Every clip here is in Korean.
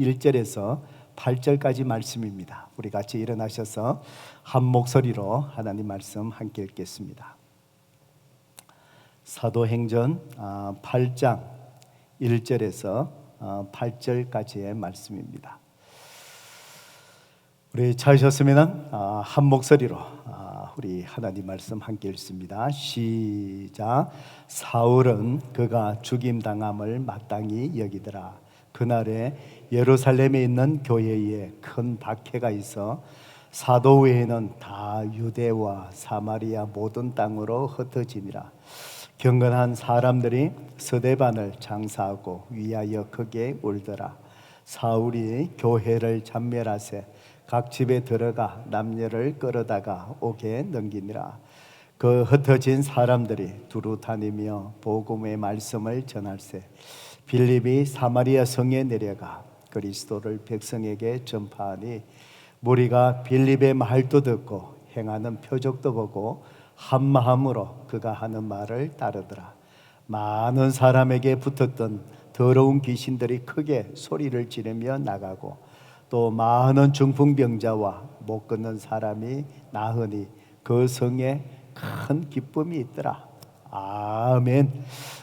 1절에서 8절까지 말씀입니다. 우리 같이 일어나셔서 한 목소리로 하나님 말씀 함께 읽겠습니다. 사도행전 8장 1절에서 8절까지의 말씀입니다. 우리 찾으셨으면 한 목소리로 우리 하나님 말씀 함께 읽습니다. 시작. 사울은 그가 죽임당함을 마땅히 여기더라. 그날에 예루살렘에 있는 교회에 큰 박해가 있어 사도 외에는 다 유대와 사마리아 모든 땅으로 흩어지니라. 경건한 사람들이 스데반을 장사하고 위하여 크게 울더라. 사울이 교회를 잔멸하세 각 집에 들어가 남녀를 끌어다가 옥에 넘기니라. 그 흩어진 사람들이 두루 다니며 복음의 말씀을 전할세 빌립이 사마리아 성에 내려가 그리스도를 백성에게 전파하니 무리가 빌립의 말도 듣고 행하는 표적도 보고 한 마음으로 그가 하는 말을 따르더라. 많은 사람에게 붙었던 더러운 귀신들이 크게 소리를 지르며 나가고 또 많은 중풍병자와 못 걷는 사람이 나으니 그 성에 큰 기쁨이 있더라. 아멘.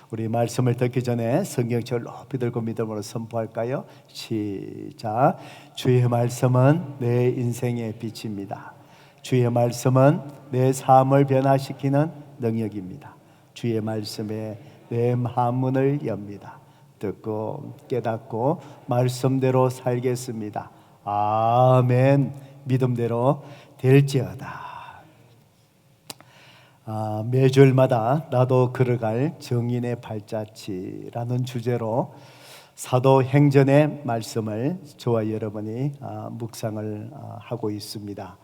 우리 말씀을 듣기 전에 성경책을 높이 들고 믿음으로 선포할까요? 시작. 주의 말씀은 내 인생의 빛입니다. 주의 말씀은 내 삶을 변화시키는 능력입니다. 주의 말씀에 내 마음문을 엽니다. 듣고 깨닫고 말씀대로 살겠습니다. 아멘. 믿음대로 될지어다. 매주일마다 나도 걸어갈 정인의 발자취라는 주제로 사도행전의 말씀을 저와 여러분이 묵상을 하고 있습니다.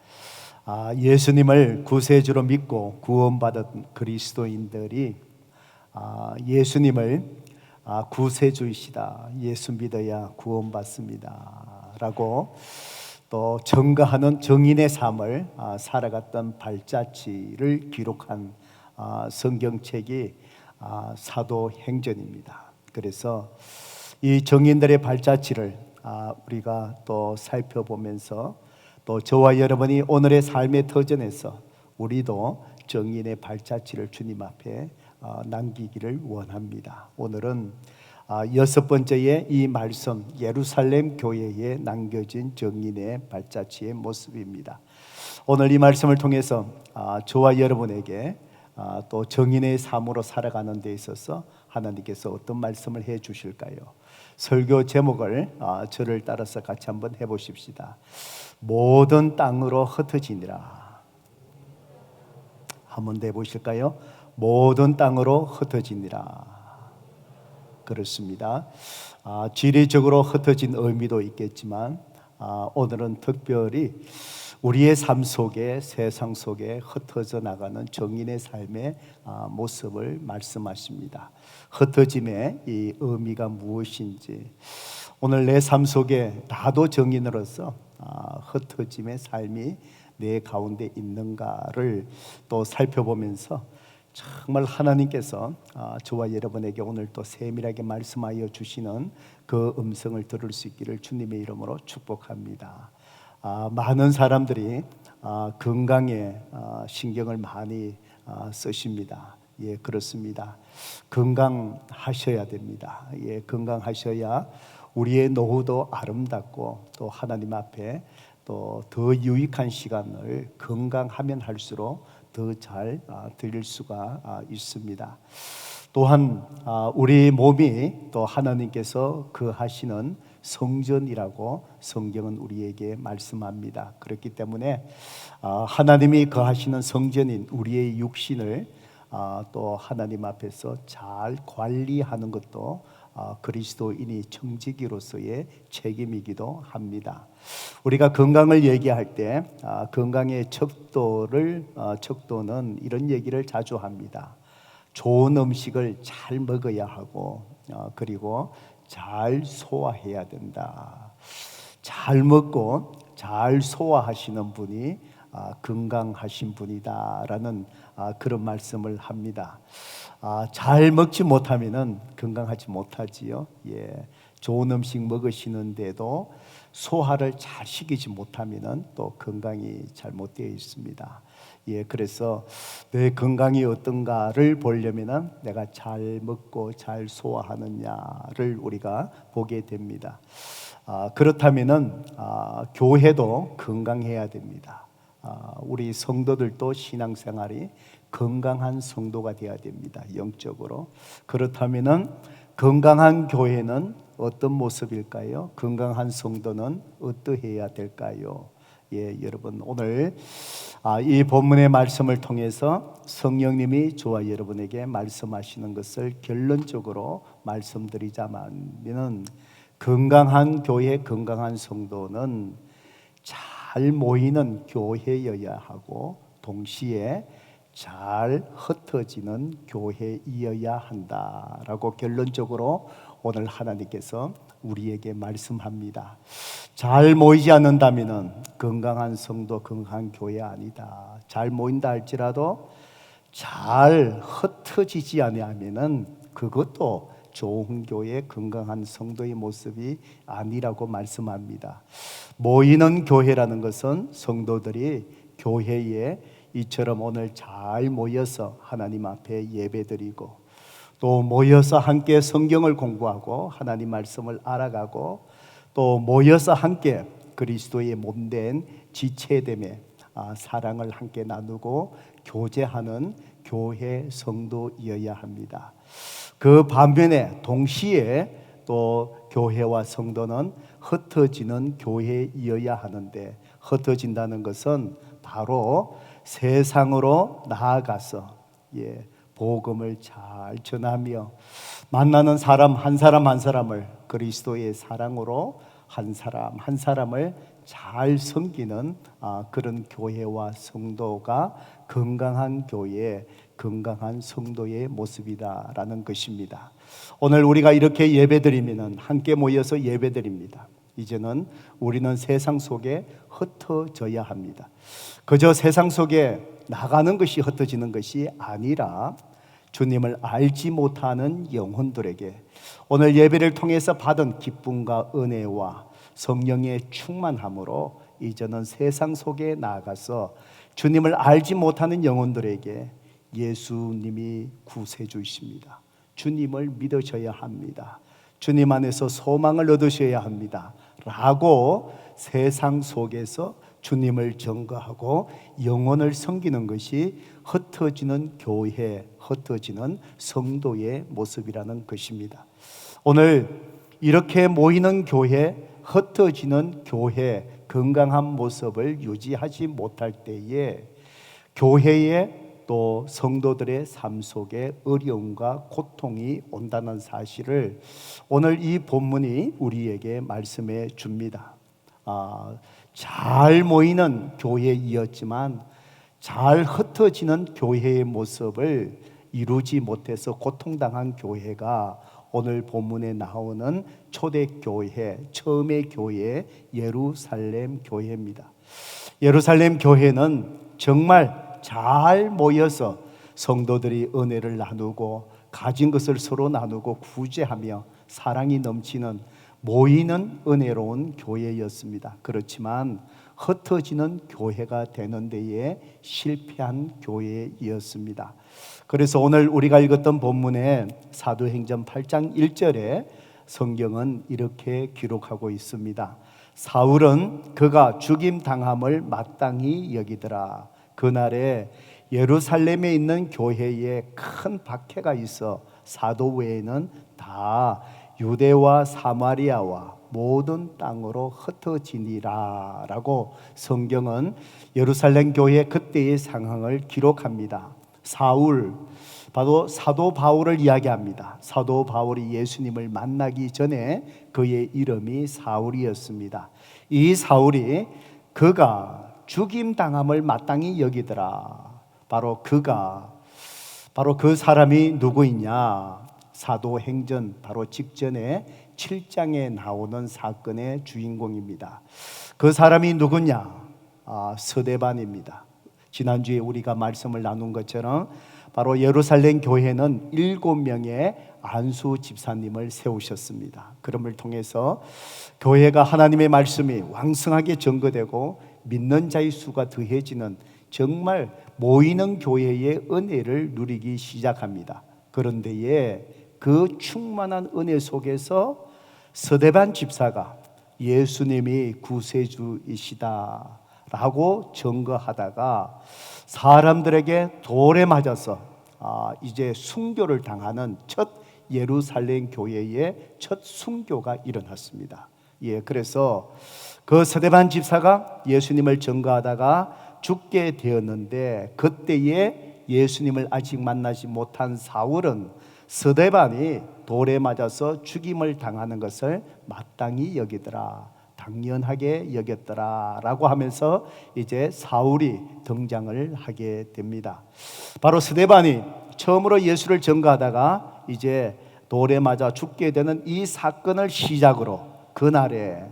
예수님을 구세주로 믿고 구원받은 그리스도인들이 예수님을 구세주이시다, 예수 믿어야 구원받습니다 라고 또 증거하는 정인의 삶을 살아갔던 발자취를 기록한 성경책이 사도행전입니다. 그래서 이 정인들의 발자취를 우리가 또 살펴보면서 또 저와 여러분이 오늘의 삶의 터전에서 우리도 정인의 발자취를 주님 앞에 남기기를 원합니다. 오늘은 여섯 번째의 이 말씀, 예루살렘 교회에 남겨진 정인의 발자취의 모습입니다. 오늘 이 말씀을 통해서 저와 여러분에게 또 정인의 삶으로 살아가는 데 있어서 하나님께서 어떤 말씀을 해 주실까요? 설교 제목을 저를 따라서 같이 한번 해보십시다. 모든 땅으로 흩어지니라. 한번 더 해보실까요? 모든 땅으로 흩어지니라. 그렇습니다. 지리적으로 흩어진 의미도 있겠지만 오늘은 특별히 우리의 삶 속에, 세상 속에 흩어져 나가는 정인의 삶의 모습을 말씀하십니다. 흩어짐의 이 의미가 무엇인지, 오늘 내 삶 속에 나도 정인으로서 흩어짐의 삶이 내 가운데 있는가를 또 살펴보면서 정말 하나님께서 저와 여러분에게 오늘 또 세밀하게 말씀하여 주시는 그 음성을 들을 수 있기를 주님의 이름으로 축복합니다. 많은 사람들이 건강에 신경을 많이 쓰십니다. 예, 그렇습니다. 건강하셔야 됩니다. 예, 건강하셔야 우리의 노후도 아름답고 또 하나님 앞에 또 더 유익한 시간을 건강하면 할수록 더 잘 드릴 수가 있습니다. 또한 우리 몸이 또 하나님께서 거하시는 성전이라고 성경은 우리에게 말씀합니다. 그렇기 때문에 하나님이 거하시는 성전인 우리의 육신을 또 하나님 앞에서 잘 관리하는 것도 그리스도인이 청지기로서의 책임이기도 합니다. 우리가 건강을 얘기할 때 건강의 척도는 이런 얘기를 자주 합니다. 좋은 음식을 잘 먹어야 하고 그리고 잘 소화해야 된다. 잘 먹고 잘 소화하시는 분이 건강하신 분이다라는 그런 말씀을 합니다. 잘 먹지 못하면은 건강하지 못하지요. 예, 좋은 음식 먹으시는데도 소화를 잘 시키지 못하면 또 건강이 잘못되어 있습니다. 예, 그래서 내 건강이 어떤가를 보려면 내가 잘 먹고 잘 소화하느냐를 우리가 보게 됩니다. 그렇다면은 교회도 건강해야 됩니다. 우리 성도들도 신앙생활이 건강한 성도가 되어야 됩니다. 영적으로. 그렇다면은 건강한 교회는 어떤 모습일까요? 건강한 성도는 어떠해야 될까요? 예, 여러분 오늘 이 본문의 말씀을 통해서 성령님이 저와 여러분에게 말씀하시는 것을 결론적으로 말씀드리자면 건강한 교회, 건강한 성도는 잘 모이는 교회여야 하고 동시에 잘 흩어지는 교회이어야 한다라고 결론적으로 오늘 하나님께서 우리에게 말씀합니다. 잘 모이지 않는다면 건강한 성도, 건강한 교회 아니다. 잘 모인다 할지라도 잘 흩어지지 않으면 그것도 좋은 교회, 건강한 성도의 모습이 아니라고 말씀합니다. 모이는 교회라는 것은 성도들이 교회에 이처럼 오늘 잘 모여서 하나님 앞에 예배드리고 또 모여서 함께 성경을 공부하고 하나님 말씀을 알아가고 또 모여서 함께 그리스도의 몸된 지체됨에 사랑을 함께 나누고 교제하는 교회 성도이어야 합니다. 그 반면에 동시에 또 교회와 성도는 흩어지는 교회이어야 하는데 흩어진다는 것은 바로 세상으로 나아가서 복음을 잘 전하며 만나는 사람 한 사람 한 사람을 그리스도의 사랑으로 한 사람 한 사람을 잘 섬기는 그런 교회와 성도가 건강한 교회, 건강한 성도의 모습이다라는 것입니다. 오늘 우리가 이렇게 예배드리면 함께 모여서 예배드립니다. 이제는 우리는 세상 속에 흩어져야 합니다. 그저 세상 속에 나가는 것이 흩어지는 것이 아니라 주님을 알지 못하는 영혼들에게 오늘 예배를 통해서 받은 기쁨과 은혜와 성령의 충만함으로 이제는 세상 속에 나아가서 주님을 알지 못하는 영혼들에게 예수님이 구세주이십니다. 주님을 믿으셔야 합니다. 주님 안에서 소망을 얻으셔야 합니다. 라고 세상 속에서 주님을 증거하고 영혼을 섬기는 것이 흩어지는 교회, 흩어지는 성도의 모습이라는 것입니다. 오늘 이렇게 모이는 교회, 흩어지는 교회, 건강한 모습을 유지하지 못할 때에 교회에 또 성도들의 삶 속에 어려움과 고통이 온다는 사실을 오늘 이 본문이 우리에게 말씀해 줍니다. 잘 모이는 교회이었지만 잘 흩어지는 교회의 모습을 이루지 못해서 고통당한 교회가 오늘 본문에 나오는 초대교회, 처음의 교회 예루살렘 교회입니다. 예루살렘 교회는 정말 잘 모여서 성도들이 은혜를 나누고 가진 것을 서로 나누고 구제하며 사랑이 넘치는 모이는 은혜로운 교회였습니다. 그렇지만 흩어지는 교회가 되는 데에 실패한 교회이었습니다. 그래서 오늘 우리가 읽었던 본문에 사도행전 8장 1절에 성경은 이렇게 기록하고 있습니다. 사울은 그가 죽임 당함을 마땅히 여기더라. 그날에 예루살렘에 있는 교회에 큰 박해가 있어 사도 외에는 다 유대와 사마리아와 모든 땅으로 흩어지니라 라고 성경은 예루살렘 교회 그때의 상황을 기록합니다. 사울, 바로 사도 바울을 이야기합니다. 사도 바울이 예수님을 만나기 전에 그의 이름이 사울이었습니다. 이 사울이 그가 죽임당함을 마땅히 여기더라. 바로 그 사람이 누구이냐? 사도행전 바로 직전에 7장에 나오는 사건의 주인공입니다. 그 사람이 누구냐? 스데반입니다. 지난주에 우리가 말씀을 나눈 것처럼 바로 예루살렘 교회는 7명의 안수 집사님을 세우셨습니다. 그럼을 통해서 교회가 하나님의 말씀이 왕성하게 증거되고 믿는 자의 수가 더해지는 정말 모이는 교회의 은혜를 누리기 시작합니다. 그런데에 그 충만한 은혜 속에서 서대반 집사가 예수님이 구세주이시다라고 증거하다가 사람들에게 돌에 맞아서 이제 순교를 당하는 첫 예루살렘 교회의 첫 순교가 일어났습니다. 그래서 그 서대반 집사가 예수님을 증거하다가 죽게 되었는데, 그때에 예수님을 아직 만나지 못한 사울은 서대반이 돌에 맞아서 죽임을 당하는 것을 마땅히 여기더라, 당연하게 여겼더라 라고 하면서 이제 사울이 등장을 하게 됩니다. 바로 서대반이 처음으로 예수를 증거하다가 이제 돌에 맞아 죽게 되는 이 사건을 시작으로 그날에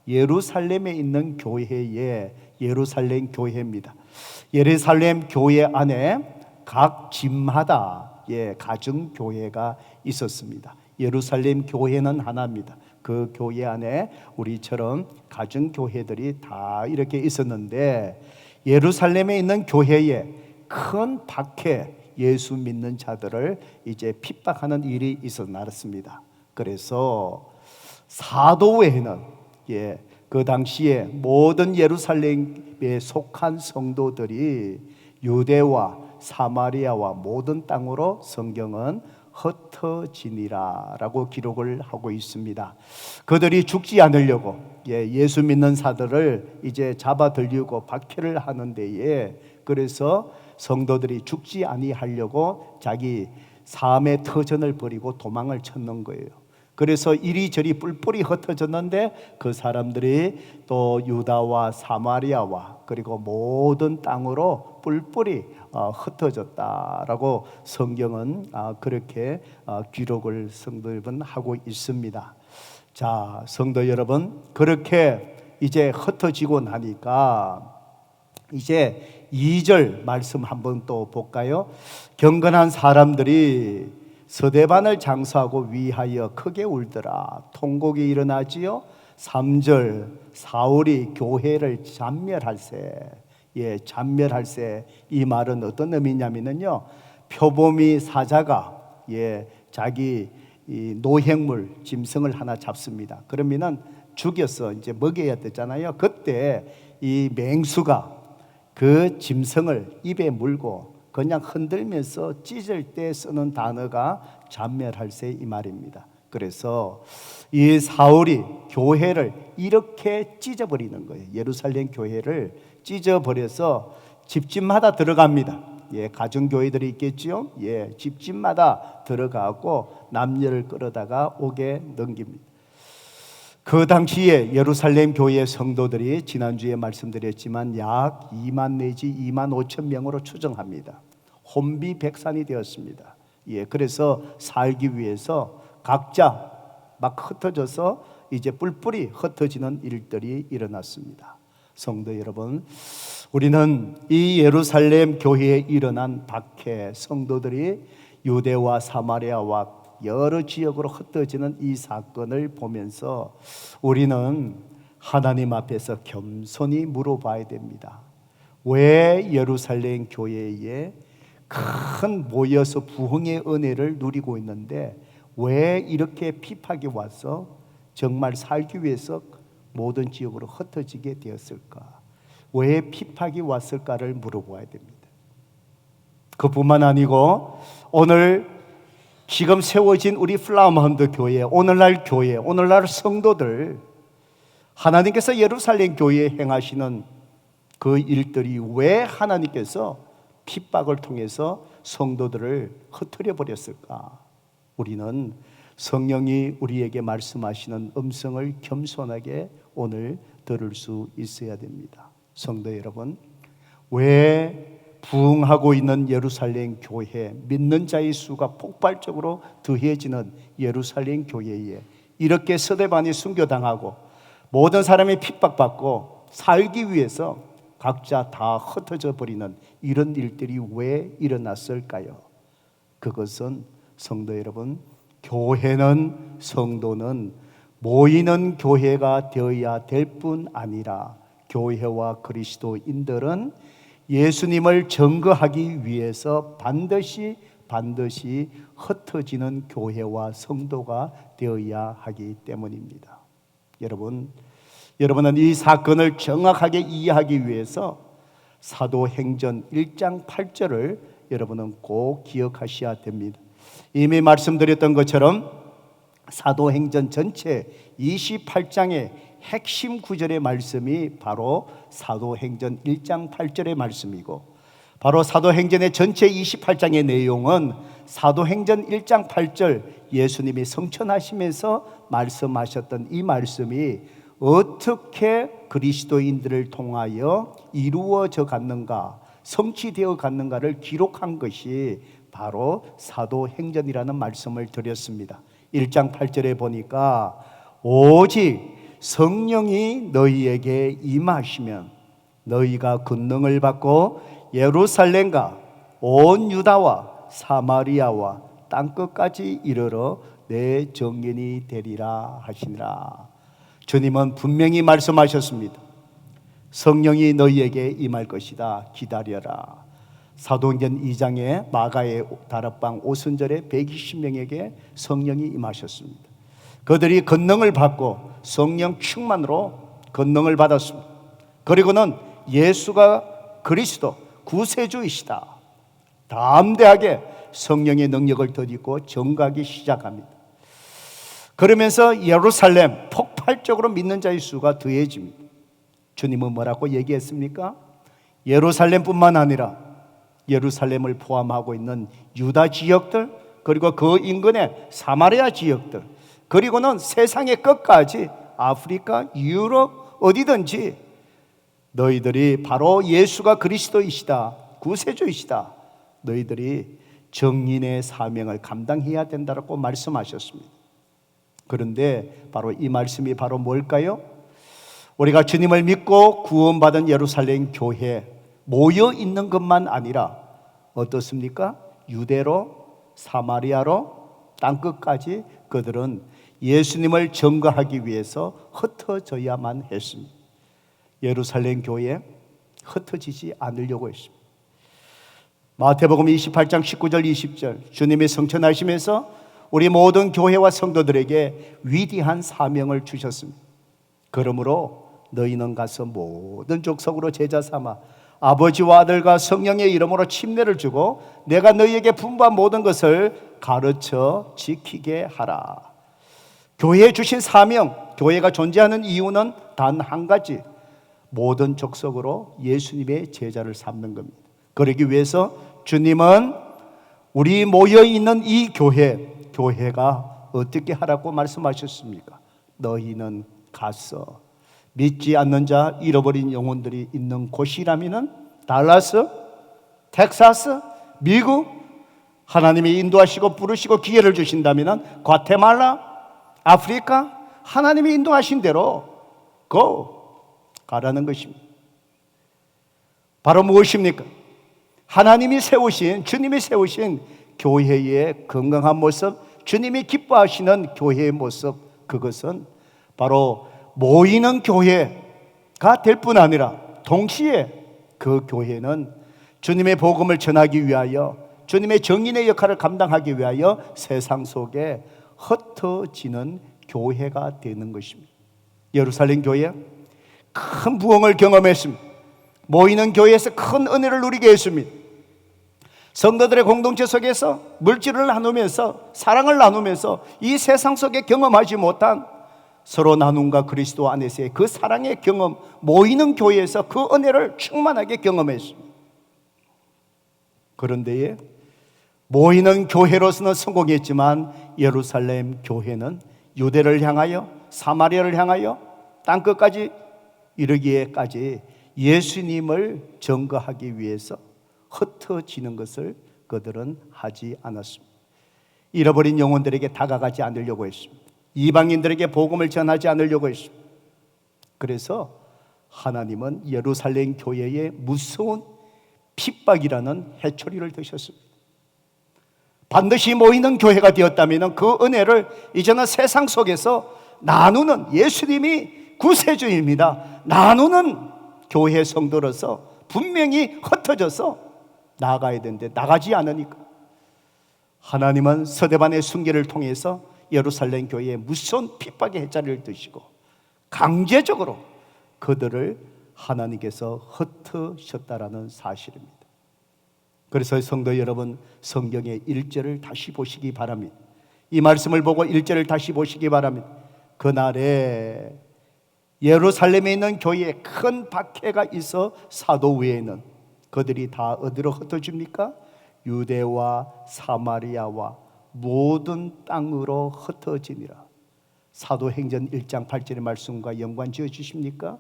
예루살렘에 있는 교회에, 예루살렘 교회입니다. 예루살렘 교회 안에 각 집마다 가정교회가 있었습니다. 예루살렘 교회는 하나입니다. 그 교회 안에 우리처럼 가정교회들이 다 이렇게 있었는데, 예루살렘에 있는 교회에 큰 박해, 예수 믿는 자들을 이제 핍박하는 일이 있었습니다. 그래서 사도회는 그 당시에 모든 예루살렘에 속한 성도들이 유대와 사마리아와 모든 땅으로 성경은 흩어지니라 라고 기록을 하고 있습니다. 그들이 죽지 않으려고 예수 믿는 사들을 이제 잡아들이고 박해를 하는 데에, 그래서 성도들이 죽지 아니하려고 자기 삶의 터전을 버리고 도망을 쳤는 거예요. 그래서 이리저리 뿔뿔이 흩어졌는데 그 사람들이 또 유다와 사마리아와 그리고 모든 땅으로 뿔뿔이 흩어졌다라고 성경은 그렇게 기록을 성도 여러분 하고 있습니다. 자, 성도 여러분, 그렇게 이제 흩어지고 나니까 이제 2절 말씀 한번 또 볼까요? 경건한 사람들이 서대반을 장수하고 위하여 크게 울더라. 통곡이 일어나지요. 3절 사울이 교회를 잔멸할세. 잔멸할세. 이 말은 어떤 의미냐면요, 표범이 사자가 자기 이 노획물 짐승을 하나 잡습니다. 그러면은 죽여서 이제 먹여야 되잖아요. 그때 이 맹수가 그 짐승을 입에 물고 그냥 흔들면서 찢을 때 쓰는 단어가 잔멸할세 이 말입니다. 그래서 이 사울이 교회를 이렇게 찢어버리는 거예요. 예루살렘 교회를 찢어버려서 집집마다 들어갑니다. 가정교회들이 있겠지요. 집집마다 들어가고 남녀를 끌어다가 옥에 넘깁니다. 그 당시에 예루살렘 교회의 성도들이 지난주에 말씀드렸지만 약 2만 내지 2만 5천 명으로 추정합니다. 혼비백산이 되었습니다. 그래서 살기 위해서 각자 막 흩어져서 이제 뿔뿔이 흩어지는 일들이 일어났습니다. 성도 여러분, 우리는 이 예루살렘 교회에 일어난 박해, 성도들이 유대와 사마리아와 여러 지역으로 흩어지는 이 사건을 보면서 우리는 하나님 앞에서 겸손히 물어봐야 됩니다. 왜 예루살렘 교회에 큰 모여서 부흥의 은혜를 누리고 있는데 왜 이렇게 핍박이 와서 정말 살기 위해서 모든 지역으로 흩어지게 되었을까? 왜 핍박이 왔을까를 물어봐야 됩니다. 그뿐만 아니고 오늘 지금 세워진 우리 플라워마운트 교회, 오늘날 교회, 오늘날 성도들, 하나님께서 예루살렘 교회에 행하시는 그 일들이 왜 하나님께서 핍박을 통해서 성도들을 흩어려 버렸을까? 우리는 성령이 우리에게 말씀하시는 음성을 겸손하게 오늘 들을 수 있어야 됩니다. 성도 여러분, 왜 부흥하고 있는 예루살렘 교회, 믿는 자의 수가 폭발적으로 더해지는 예루살렘 교회에 이렇게 서대반이 순교당하고 모든 사람이 핍박받고 살기 위해서 각자 다 흩어져 버리는 이런 일들이 왜 일어났을까요? 그것은 성도 여러분, 교회는, 성도는 모이는 교회가 되어야 될 뿐 아니라 교회와 그리스도인들은 예수님을 증거하기 위해서 반드시 흩어지는 교회와 성도가 되어야 하기 때문입니다. 여러분은 이 사건을 정확하게 이해하기 위해서 사도행전 1장 8절을 여러분은 꼭 기억하셔야 됩니다. 이미 말씀드렸던 것처럼 사도행전 전체 28장의 핵심 구절의 말씀이 바로 사도행전 1장 8절의 말씀이고, 바로 사도행전의 전체 28장의 내용은 사도행전 1장 8절 예수님이 성천하시면서 말씀하셨던 이 말씀이 어떻게 그리스도인들을 통하여 이루어져 갔는가, 성취되어 갔는가를 기록한 것이 바로 사도행전이라는 말씀을 드렸습니다. 1장 8절에 보니까 오직 성령이 너희에게 임하시면 너희가 권능을 받고 예루살렘과 온 유다와 사마리아와 땅끝까지 이르러 내 증인이 되리라 하시니라. 주님은 분명히 말씀하셨습니다. 성령이 너희에게 임할 것이다. 기다려라. 사도행전 2장에 마가의 다락방 오순절에 120명에게 성령이 임하셨습니다. 그들이 권능을 받고 성령 충만으로 권능을 받았습니다. 그리고는 예수가 그리스도 구세주이시다, 담대하게 성령의 능력을 덧입고 전가하기 시작합니다. 그러면서 예루살렘 폭발적으로 믿는 자의 수가 더해집니다. 주님은 뭐라고 얘기했습니까? 예루살렘뿐만 아니라 예루살렘을 포함하고 있는 유다 지역들, 그리고 그 인근의 사마리아 지역들, 그리고는 세상의 끝까지 아프리카, 유럽 어디든지 너희들이 바로 예수가 그리스도이시다, 구세주이시다, 너희들이 증인의 사명을 감당해야 된다고 말씀하셨습니다. 그런데 바로 이 말씀이 바로 뭘까요? 우리가 주님을 믿고 구원받은 예루살렘 교회 모여 있는 것만 아니라 어떻습니까? 유대로, 사마리아로, 땅끝까지 그들은 예수님을 증거하기 위해서 흩어져야만 했습니다. 예루살렘 교회 흩어지지 않으려고 했습니다. 마태복음 28장 19절 20절 주님이 성천하시면서 우리 모든 교회와 성도들에게 위대한 사명을 주셨습니다. 그러므로 너희는 가서 모든 족속으로 제자 삼아 아버지와 아들과 성령의 이름으로 침례를 주고 내가 너희에게 분부한 모든 것을 가르쳐 지키게 하라. 교회에 주신 사명, 교회가 존재하는 이유는 단 한 가지, 모든 족속으로 예수님의 제자를 삼는 겁니다. 그러기 위해서 주님은 우리 모여있는 이 교회가 어떻게 하라고 말씀하셨습니까? 너희는 가서 믿지 않는 자, 잃어버린 영혼들이 있는 곳이라면은 달라스, 텍사스, 미국, 하나님이 인도하시고 부르시고 기회를 주신다면은 과테말라, 아프리카, 하나님이 인도하신 대로 가라는 것입니다. 바로 무엇입니까? 하나님이 세우신, 주님이 세우신 교회의 건강한 모습, 주님이 기뻐하시는 교회의 모습, 그것은 바로 모이는 교회가 될 뿐 아니라 동시에 그 교회는 주님의 복음을 전하기 위하여, 주님의 정인의 역할을 감당하기 위하여 세상 속에 흩어지는 교회가 되는 것입니다. 예루살렘 교회 큰 부흥을 경험했습니다. 모이는 교회에서 큰 은혜를 누리게 했습니다. 성도들의 공동체 속에서 물질을 나누면서, 사랑을 나누면서 이 세상 속에 경험하지 못한 서로 나눔과 그리스도 안에서의 그 사랑의 경험, 모이는 교회에서 그 은혜를 충만하게 경험했습니다. 그런데 모이는 교회로서는 성공했지만 예루살렘 교회는 유대를 향하여, 사마리아를 향하여 땅끝까지 이르기에까지 예수님을 증거하기 위해서 흩어지는 것을 그들은 하지 않았습니다. 잃어버린 영혼들에게 다가가지 않으려고 했습니다. 이방인들에게 복음을 전하지 않으려고 했습니다. 그래서 하나님은 예루살렘 교회에 무서운 핍박이라는 해초리를 드셨습니다. 반드시 모이는 교회가 되었다면 그 은혜를 이제는 세상 속에서 나누는, 예수님이 구세주입니다. 나누는 교회 성도로서 분명히 흩어져서 나아가야 되는데 나가지 않으니까 하나님은 서대반의 순교를 통해서 예루살렘 교회에 무서운 핍박의 해자를 드시고 강제적으로 그들을 하나님께서 흩으셨다라는 사실입니다. 그래서 성도 여러분, 성경의 1절을 다시 보시기 바랍니다. 이 말씀을 보고 1절을 다시 보시기 바랍니다. 그날에 예루살렘에 있는 교회에 큰 박해가 있어 사도 외에는 그들이 다 어디로 흩어집니까? 유대와 사마리아와 모든 땅으로 흩어지니라. 사도행전 1장 8절의 말씀과 연관 지어 주십니까?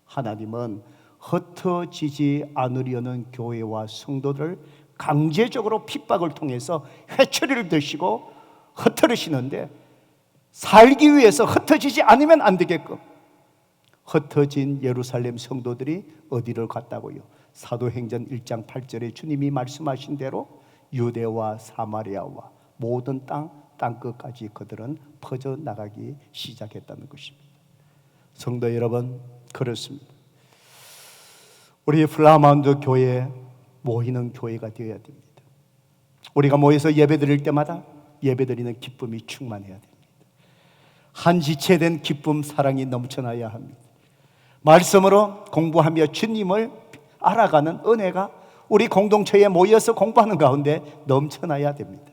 하나님은 흩어지지 않으려는 교회와 성도들 강제적으로 핍박을 통해서 회초리를 드시고 흩어지시는데, 살기 위해서 흩어지지 않으면 안 되게끔 흩어진 예루살렘 성도들이 어디를 갔다고요? 사도행전 1장 8절에 주님이 말씀하신 대로 유대와 사마리아와 모든 땅끝까지 그들은 퍼져나가기 시작했다는 것입니다. 성도 여러분, 그렇습니다. 우리 플라마운드 교회에 모이는 교회가 되어야 됩니다. 우리가 모여서 예배드릴 때마다 예배드리는 기쁨이 충만해야 됩니다. 한 지체된 기쁨, 사랑이 넘쳐나야 합니다. 말씀으로 공부하며 주님을 알아가는 은혜가 우리 공동체에 모여서 공부하는 가운데 넘쳐나야 됩니다.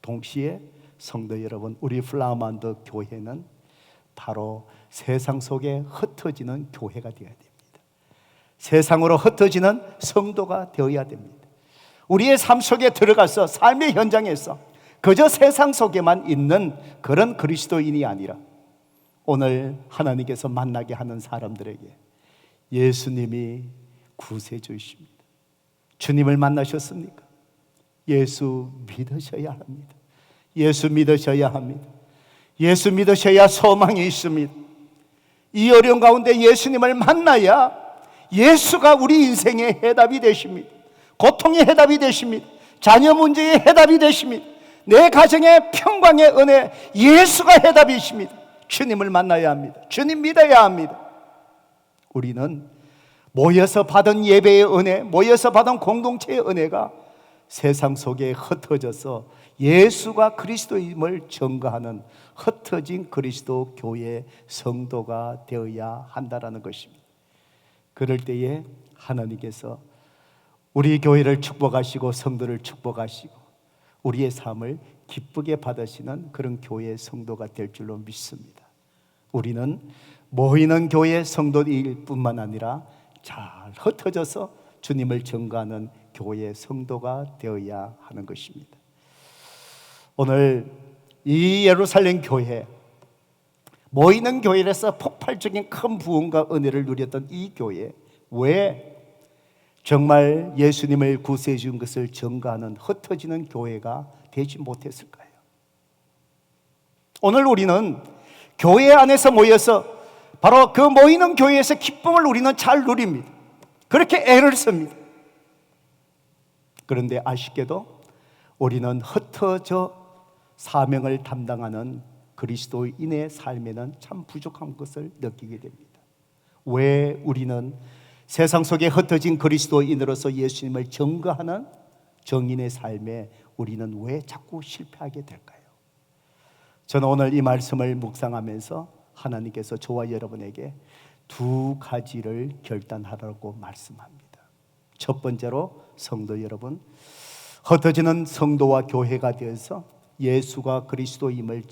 동시에 성도 여러분, 우리 플라마운드 교회는 바로 세상 속에 흩어지는 교회가 되어야 됩니다. 세상으로 흩어지는 성도가 되어야 됩니다. 우리의 삶 속에 들어가서 삶의 현장에서 그저 세상 속에만 있는 그런 그리스도인이 아니라 오늘 하나님께서 만나게 하는 사람들에게 예수님이 구세주이십니다. 주님을 만나셨습니까? 예수 믿으셔야 합니다. 예수 믿으셔야 합니다. 예수 믿으셔야 소망이 있습니다. 이 어려운 가운데 예수님을 만나야 예수가 우리 인생의 해답이 되십니다. 고통의 해답이 되십니다. 자녀 문제의 해답이 되십니다. 내 가정의 평강의 은혜, 예수가 해답이십니다. 주님을 만나야 합니다. 주님 믿어야 합니다. 우리는 모여서 받은 예배의 은혜, 모여서 받은 공동체의 은혜가 세상 속에 흩어져서 예수가 그리스도임을 증거하는 흩어진 그리스도 교회 성도가 되어야 한다는 것입니다. 그럴 때에 하나님께서 우리 교회를 축복하시고 성도를 축복하시고 우리의 삶을 기쁘게 받으시는 그런 교회 성도가 될 줄로 믿습니다. 우리는 모이는 교회 성도일 뿐만 아니라 잘 흩어져서 주님을 증거하는 교회 성도가 되어야 하는 것입니다. 오늘 이 예루살렘 교회, 모이는 교회에서 폭발적인 큰 부흥과 은혜를 누렸던 이 교회, 왜 정말 예수님을 구세해 준 것을 증거하는 흩어지는 교회가 되지 못했을까요? 오늘 우리는 교회 안에서 모여서 바로 그 모이는 교회에서 기쁨을 우리는 잘 누립니다. 그렇게 애를 씁니다. 그런데 아쉽게도 우리는 흩어져 사명을 담당하는 그리스도인의 삶에는 참 부족한 것을 느끼게 됩니다. 왜 우리는 세상 속에 흩어진 그리스도인으로서 예수님을 증거하는 정인의 삶에 우리는 왜 자꾸 실패하게 될까요? 저는 오늘 이 말씀을 묵상하면서 하나님께서 저와 여러분에게 두 가지를 결단하라고 말씀합니다. 첫 번째로 성도 여러분, 흩어지는 성도와 교회가 되어서 예수가 그리스도임을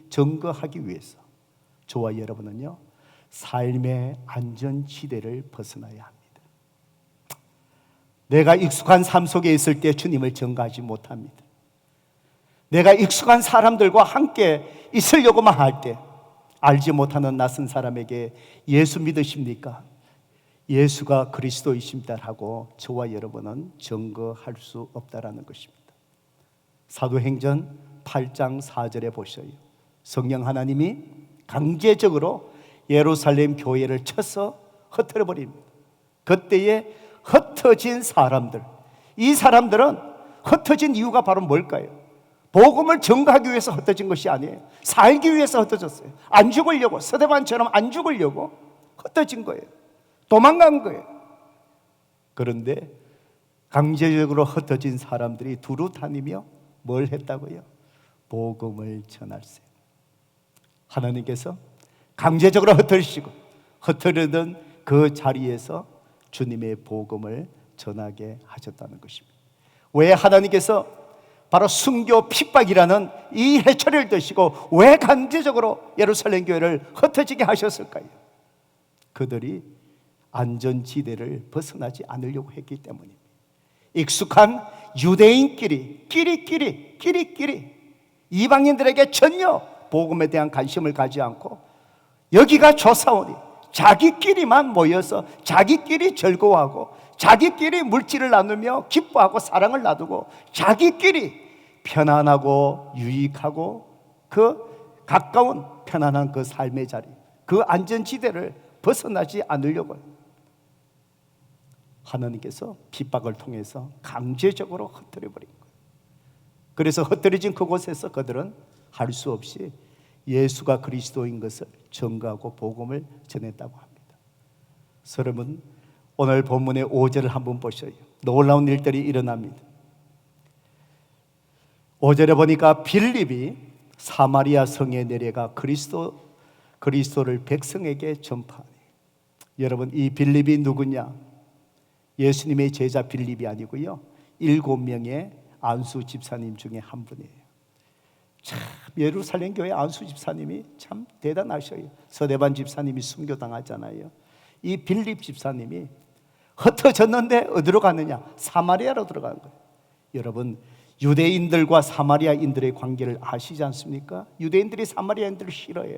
증거하기 위해서 저와 여러분은요, 삶의 안전지대를 벗어나야 합니다. 내가 익숙한 삶 속에 있을 때 주님을 증거하지 못합니다. 내가 익숙한 사람들과 함께 있으려고만 할 때 알지 못하는 낯선 사람에게 예수 믿으십니까? 예수가 그리스도이십니다라고 저와 여러분은 증거할 수 없다라는 것입니다. 사도행전 8장 4절에 보셔요. 성령 하나님이 강제적으로 예루살렘 교회를 쳐서 흩어버립니다. 그때에 흩어진 사람들, 이 사람들은 흩어진 이유가 바로 뭘까요? 복음을 전가하기 위해서 흩어진 것이 아니에요. 살기 위해서 흩어졌어요. 안 죽으려고, 서대반처럼 안 죽으려고 흩어진 거예요. 도망간 거예요. 그런데 강제적으로 흩어진 사람들이 두루 다니며 뭘 했다고요? 복음을 전할세요. 하나님께서 강제적으로 흩어지시고 흩어르던 그 자리에서 주님의 복음을 전하게 하셨다는 것입니다. 왜 하나님께서 바로 순교 핍박이라는 이 해초리를 드시고 왜 강제적으로 예루살렘 교회를 흩어지게 하셨을까요? 그들이 안전지대를 벗어나지 않으려고 했기 때문입니다. 익숙한 유대인끼리 끼리끼리 이방인들에게 전혀 복음에 대한 관심을 가지 않고 여기가 좋사오니 자기끼리만 모여서 자기끼리 즐거워하고 자기끼리 물질을 나누며 기뻐하고 사랑을 나누고 자기끼리 편안하고 유익하고 그 가까운 편안한 그 삶의 자리, 그 안전지대를 벗어나지 않으려고 하나님께서 핍박을 통해서 강제적으로 흩어려버린 거예요. 그래서 흩어진 그곳에서 그들은 할 수 없이 예수가 그리스도인 것을 전가하고 복음을 전했다고 합니다. 여러분, 오늘 본문의 5절을 한번 보셔요. 놀라운 일들이 일어납니다. 5절에 보니까 빌립이 사마리아 성에 내려가 그리스도를 백성에게 전파하니. 여러분, 이 빌립이 누구냐? 예수님의 제자 빌립이 아니고요, 7명의 안수 집사님 중에 한 분이에요. 참 예루살렘 교회 안수 집사님이 참 대단하셔요. 서대반 집사님이 순교당하잖아요. 이 빌립 집사님이 흩어졌는데 어디로 가느냐? 사마리아로 들어간 거예요. 여러분, 유대인들과 사마리아인들의 관계를 아시지 않습니까? 유대인들이 사마리아인들을 싫어해요.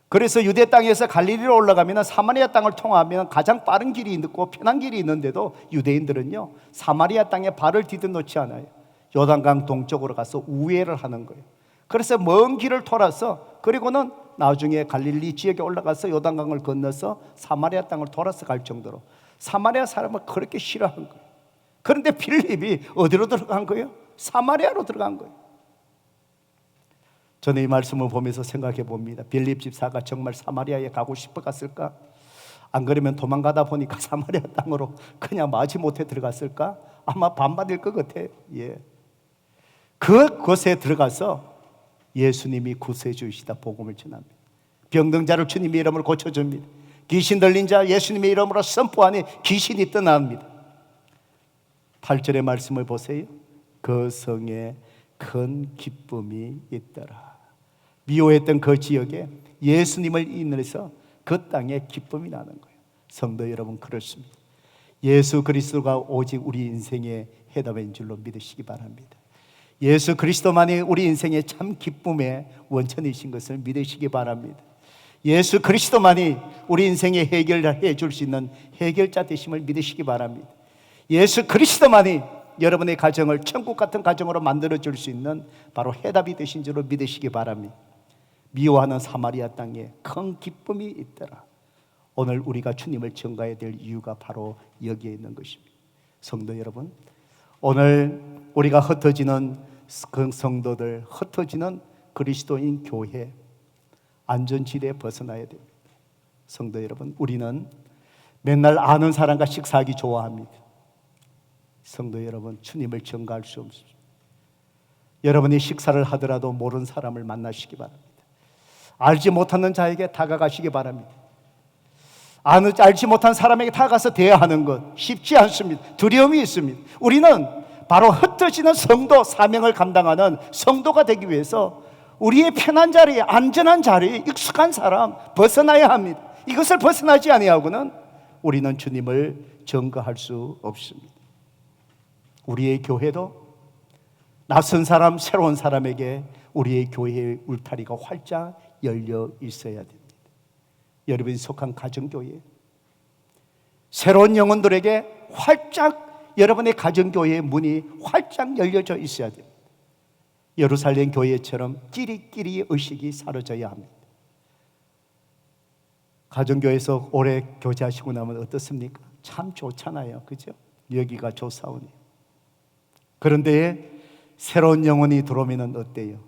그래서 유대 땅에서 갈릴리로 올라가면 사마리아 땅을 통하면 가장 빠른 길이 있고 편한 길이 있는데도 유대인들은요, 사마리아 땅에 발을 디뎌놓지 않아요. 요단강 동쪽으로 가서 우회를 하는 거예요. 그래서 먼 길을 돌아서, 그리고는 나중에 갈릴리 지역에 올라가서 요단강을 건너서 사마리아 땅을 돌아서 갈 정도로 사마리아 사람을 그렇게 싫어한 거예요. 그런데 빌립이 어디로 들어간 거예요? 사마리아로 들어간 거예요. 저는 이 말씀을 보면서 생각해 봅니다. 빌립 집사가 정말 사마리아에 가고 싶어 갔을까? 안 그러면 도망가다 보니까 사마리아 땅으로 그냥 마지못해 들어갔을까? 아마 반반일 것 같아요. 예. 그곳에 들어가서 예수님이 구세해 주시다 복음을 전합니다. 병든 자를 주님의 이름으로 고쳐줍니다. 귀신 들린 자 예수님의 이름으로 선포하니 귀신이 떠납니다. 8절의 말씀을 보세요. 그 성에 큰 기쁨이 있더라. 미워했던 그 지역에 예수님을 인해서 그 땅에 기쁨이 나는 거예요. 성도 여러분, 그렇습니다. 예수 그리스도가 오직 우리 인생의 해답인 줄로 믿으시기 바랍니다. 예수 그리스도만이 우리 인생의 참 기쁨의 원천이신 것을 믿으시기 바랍니다. 예수 그리스도만이 우리 인생의 해결을 해줄 수 있는 해결자 되심을 믿으시기 바랍니다. 예수 그리스도만이 여러분의 가정을 천국 같은 가정으로 만들어줄 수 있는 바로 해답이 되신 줄로 믿으시기 바랍니다. 미워하는 사마리아 땅에 큰 기쁨이 있더라. 오늘 우리가 주님을 전가해야 될 이유가 바로 여기에 있는 것입니다. 성도 여러분, 오늘 우리가 흩어지는 그 성도들, 흩어지는 그리스도인 교회 안전지대에 벗어나야 됩니다. 성도 여러분, 우리는 맨날 아는 사람과 식사하기 좋아합니다. 성도 여러분, 주님을 전가할 수 없습니다. 여러분이 식사를 하더라도 모르는 사람을 만나시기 바랍니다. 알지 못하는 자에게 다가가시기 바랍니다. 알지 못한 사람에게 다가가서 대화하는 것 쉽지 않습니다. 두려움이 있습니다. 우리는 바로 흩어지는 성도, 사명을 감당하는 성도가 되기 위해서 우리의 편한 자리, 안전한 자리, 익숙한 사람 벗어나야 합니다. 이것을 벗어나지 아니하고는 우리는 주님을 전가할 수 없습니다. 우리의 교회도 낯선 사람, 새로운 사람에게 우리의 교회의 울타리가 활짝 열려 있어야 됩니다. 여러분이 속한 가정교회, 새로운 영혼들에게 활짝 여러분의 가정교회의 문이 활짝 열려져 있어야 됩니다. 예루살렘 교회처럼 끼리끼리 의식이 사라져야 합니다. 가정교회에서 오래 교제하시고 나면 어떻습니까? 참 좋잖아요, 그죠? 여기가 좋사오니 그런데 새로운 영혼이 들어오면 어때요?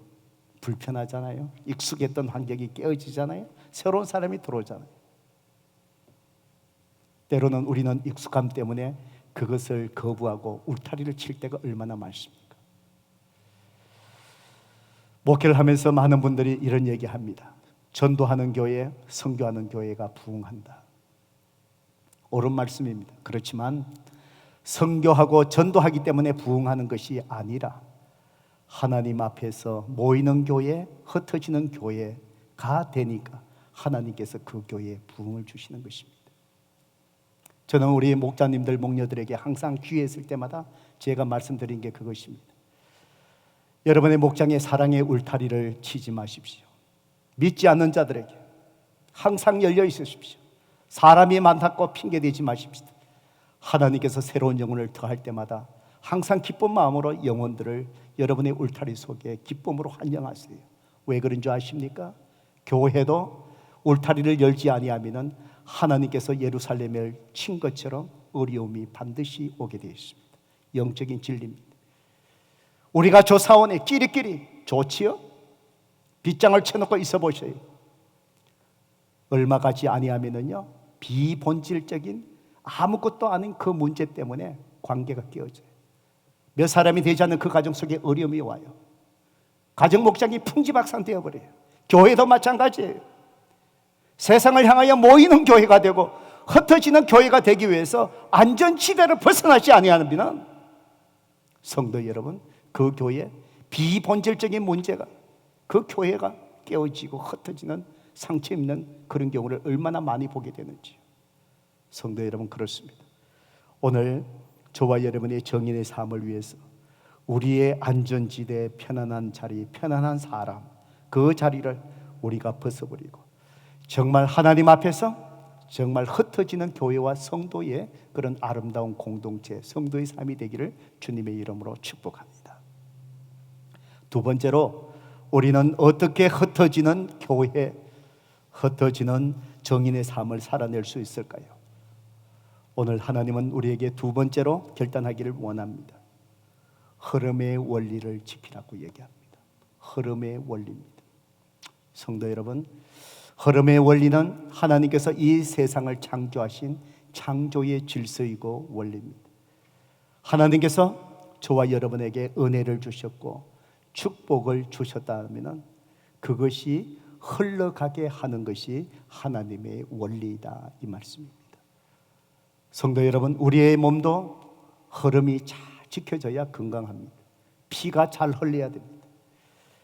불편하잖아요. 익숙했던 환경이 깨어지잖아요. 새로운 사람이 들어오잖아요. 때로는 우리는 익숙함 때문에 그것을 거부하고 울타리를 칠 때가 얼마나 많습니까? 목회를 하면서 많은 분들이 이런 얘기합니다. 전도하는 교회, 선교하는 교회가 부흥한다. 옳은 말씀입니다. 그렇지만 선교하고 전도하기 때문에 부흥하는 것이 아니라 하나님 앞에서 모이는 교회, 흩어지는 교회가 되니까 하나님께서 그 교회에 부흥을 주시는 것입니다. 저는 우리 목자님들, 목녀들에게 항상 귀했을 때마다 제가 말씀드린 게 그것입니다. 여러분의 목장에 사랑의 울타리를 치지 마십시오. 믿지 않는 자들에게 항상 열려 있으십시오. 사람이 많다고 핑계대지 마십시오. 하나님께서 새로운 영혼을 더할 때마다 항상 기쁜 마음으로 영혼들을 여러분의 울타리 속에 기쁨으로 환영하세요. 왜 그런 줄 아십니까? 교회도 울타리를 열지 아니하면 하나님께서 예루살렘을 친 것처럼 어려움이 반드시 오게 되어 있습니다. 영적인 진리입니다. 우리가 저 사원에 끼리끼리 좋지요? 빗장을 쳐놓고 있어 보셔요. 얼마 가지 아니하면은요, 비본질적인 아무것도 아닌 그 문제 때문에 관계가 깨어져요. 몇 사람이 되지 않는 그 가정 속에 어려움이 와요. 가정 목장이 풍지박산 되어버려요. 교회도 마찬가지예요. 세상을 향하여 모이는 교회가 되고 흩어지는 교회가 되기 위해서 안전지대를 벗어나지 아니하면 성도 여러분, 그 교회 비본질적인 문제가 그 교회가 깨어지고 흩어지는 상처 입는 그런 경우를 얼마나 많이 보게 되는지. 성도 여러분, 그렇습니다. 오늘 저와 여러분의 정인의 삶을 위해서 우리의 안전지대, 편안한 자리, 편안한 사람, 그 자리를 우리가 벗어버리고 정말 하나님 앞에서 정말 흩어지는 교회와 성도의 그런 아름다운 공동체, 성도의 삶이 되기를 주님의 이름으로 축복합니다. 두 번째로, 우리는 어떻게 흩어지는 교회, 흩어지는 정인의 삶을 살아낼 수 있을까요? 오늘 하나님은 우리에게 두 번째로 결단하기를 원합니다. 흐름의 원리를 지키라고 얘기합니다. 흐름의 원리입니다. 성도 여러분, 흐름의 원리는 하나님께서 이 세상을 창조하신 창조의 질서이고 원리입니다. 하나님께서 저와 여러분에게 은혜를 주셨고 축복을 주셨다면 그것이 흘러가게 하는 것이 하나님의 원리이다, 이 말씀입니다. 성도 여러분, 우리의 몸도 흐름이 잘 지켜져야 건강합니다. 피가 잘 흘러야 됩니다.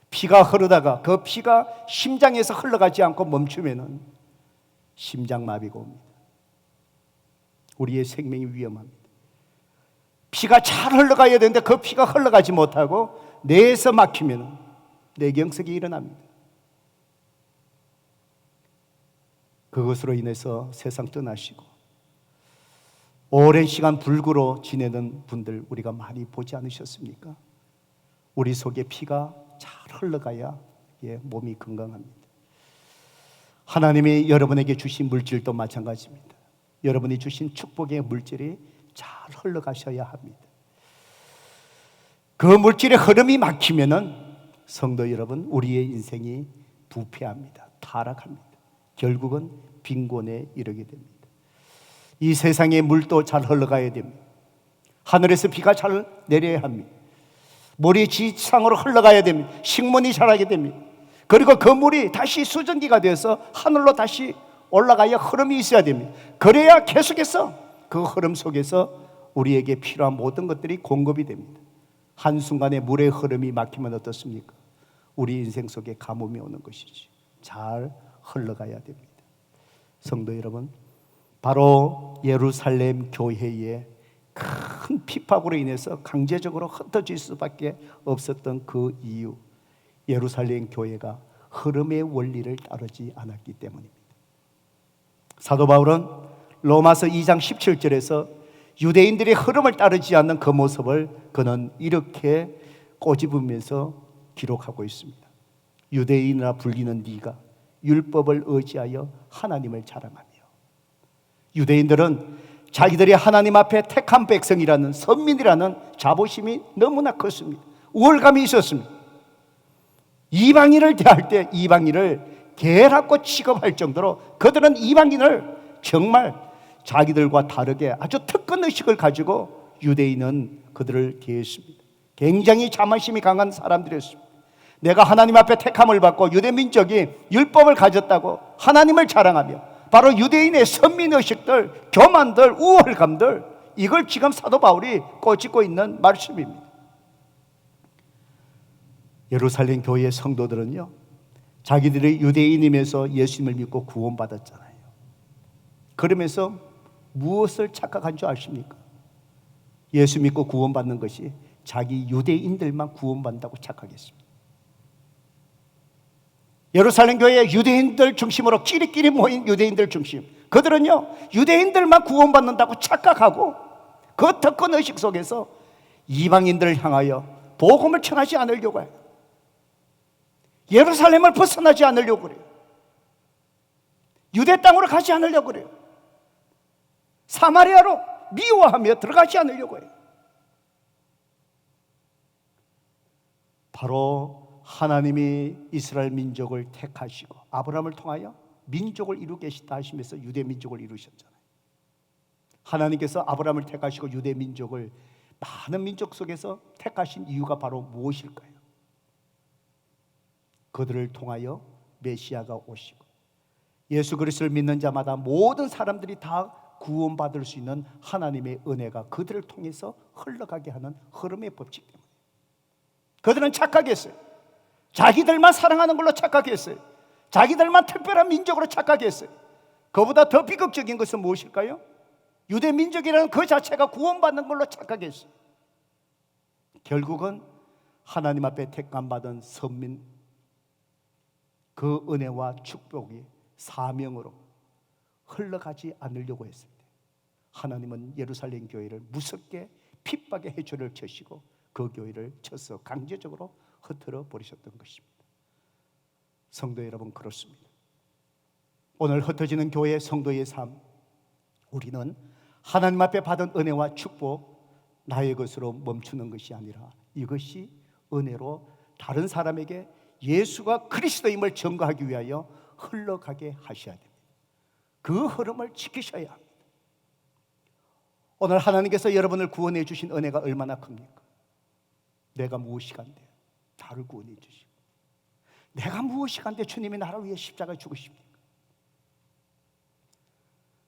피가 흐르다가 그 피가 심장에서 흘러가지 않고 멈추면 심장마비가 옵니다. 우리의 생명이 위험합니다. 피가 잘 흘러가야 되는데 그 피가 흘러가지 못하고 뇌에서 막히면 뇌경색이 일어납니다. 그것으로 인해서 세상 떠나시고 오랜 시간 불구로 지내는 분들 우리가 많이 보지 않으셨습니까? 우리 속에 피가 잘 흘러가야 몸이 건강합니다. 하나님이 여러분에게 주신 물질도 마찬가지입니다. 여러분이 주신 축복의 물질이 잘 흘러가셔야 합니다. 그 물질의 흐름이 막히면은 성도 여러분, 우리의 인생이 부패합니다. 타락합니다. 결국은 빈곤에 이르게 됩니다. 이 세상의 물도 잘 흘러가야 됩니다. 하늘에서 비가 잘 내려야 합니다. 물이 지상으로 흘러가야 됩니다. 식문이 자라게 됩니다. 그리고 그 물이 다시 수증기가 되어서 하늘로 다시 올라가야 흐름이 있어야 됩니다. 그래야 계속해서 그 흐름 속에서 우리에게 필요한 모든 것들이 공급이 됩니다. 한순간에 물의 흐름이 막히면 어떻습니까? 우리 인생 속에 가뭄이 오는 것이지. 잘 흘러가야 됩니다. 성도 여러분, 바로 예루살렘 교회의 큰 핍박으로 인해서 강제적으로 흩어질 수밖에 없었던 그 이유, 예루살렘 교회가 흐름의 원리를 따르지 않았기 때문입니다. 사도 바울은 로마서 2장 17절에서 유대인들의 흐름을 따르지 않는 그 모습을 그는 이렇게 꼬집으면서 기록하고 있습니다. 유대인이라 불리는 네가 율법을 의지하여 하나님을 자랑하며. 유대인들은 자기들이 하나님 앞에 택한 백성이라는, 선민이라는 자부심이 너무나 컸습니다. 우월감이 있었습니다. 이방인을 대할 때 이방인을 개라고 취급할 정도로 그들은 이방인을 정말 자기들과 다르게 아주 특권 의식을 가지고 유대인은 그들을 대했습니다. 굉장히 자만심이 강한 사람들이었습니다. 내가 하나님 앞에 택함을 받고 유대 민족이 율법을 가졌다고 하나님을 자랑하며 바로 유대인의 선민의식들, 교만들, 우월감들, 이걸 지금 사도 바울이 꼬집고 있는 말씀입니다. 예루살렘 교회의 성도들은요, 자기들이 유대인이면서 예수님을 믿고 구원받았잖아요. 그러면서 무엇을 착각한 줄 아십니까? 예수 믿고 구원받는 것이 자기 유대인들만 구원받는다고 착각했습니다. 예루살렘 교회의 유대인들 중심으로 끼리끼리 모인 유대인들 중심, 그들은요 유대인들만 구원받는다고 착각하고 그 특권 의식 속에서 이방인들을 향하여 복음을 전하지 않으려고 해요. 예루살렘을 벗어나지 않으려고 그래요. 유대 땅으로 가지 않으려고 그래요. 사마리아로 미워하며 들어가지 않으려고 해요. 바로 하나님이 이스라엘 민족을 택하시고 아브라함을 통하여 민족을 이루고 계시다 하시면서 유대 민족을 이루셨잖아요. 하나님께서 아브라함을 택하시고 유대 민족을 많은 민족 속에서 택하신 이유가 바로 무엇일까요? 그들을 통하여 메시아가 오시고 예수 그리스도를 믿는 자마다 모든 사람들이 다 구원받을 수 있는 하나님의 은혜가 그들을 통해서 흘러가게 하는 흐름의 법칙 때문에 그들은 착각했어요. 자기들만 사랑하는 걸로 착각했어요. 자기들만 특별한 민족으로 착각했어요. 그보다 더 비극적인 것은 무엇일까요? 유대 민족이라는 그 자체가 구원받는 걸로 착각했어요. 결국은 하나님 앞에 택감받은 선민, 그 은혜와 축복이 사명으로 흘러가지 않으려고 했을 때 하나님은 예루살렘 교회를 무섭게 핍박의 해초를 쳐시고 그 교회를 쳐서 강제적으로 흩어져 버리셨던 것입니다. 성도 여러분, 그렇습니다. 오늘 흩어지는 교회 성도의 삶, 우리는 하나님 앞에 받은 은혜와 축복 나의 것으로 멈추는 것이 아니라 이것이 은혜로 다른 사람에게 예수가 그리스도임을 증거하기 위하여 흘러가게 하셔야 됩니다. 그 흐름을 지키셔야 합니다. 오늘 하나님께서 여러분을 구원해 주신 은혜가 얼마나 큽니까? 내가 무엇이 간데 나를 구원해 주시고, 내가 무엇이 간데 주님이 나를 위해 십자가에 죽으십니까?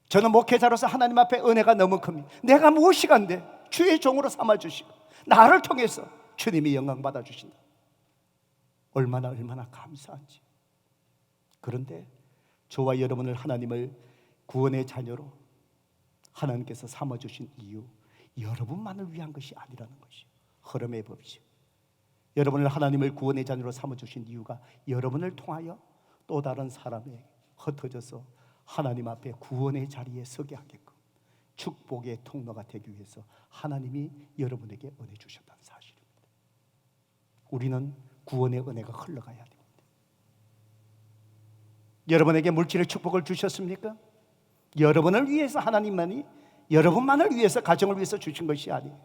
저는 목회자로서 하나님 앞에 은혜가 너무 큽니다. 내가 무엇이 간데 주의 종으로 삼아주시고 나를 통해서 주님이 영광 받아주신다. 얼마나 감사한지. 그런데 저와 여러분을 하나님을 구원의 자녀로 하나님께서 삼아주신 이유, 여러분만을 위한 것이 아니라는 것이요, 흐름의 법칙. 여러분을 하나님을 구원의 자녀로 삼아주신 이유가 여러분을 통하여 또 다른 사람에게 흩어져서 하나님 앞에 구원의 자리에 서게 하게끔 축복의 통로가 되기 위해서 하나님이 여러분에게 은혜 주셨다는 사실입니다. 우리는 구원의 은혜가 흘러가야 됩니다. 여러분에게 물질의 축복을 주셨습니까? 여러분을 위해서 하나님만이 여러분만을 위해서, 가정을 위해서 주신 것이 아니에요.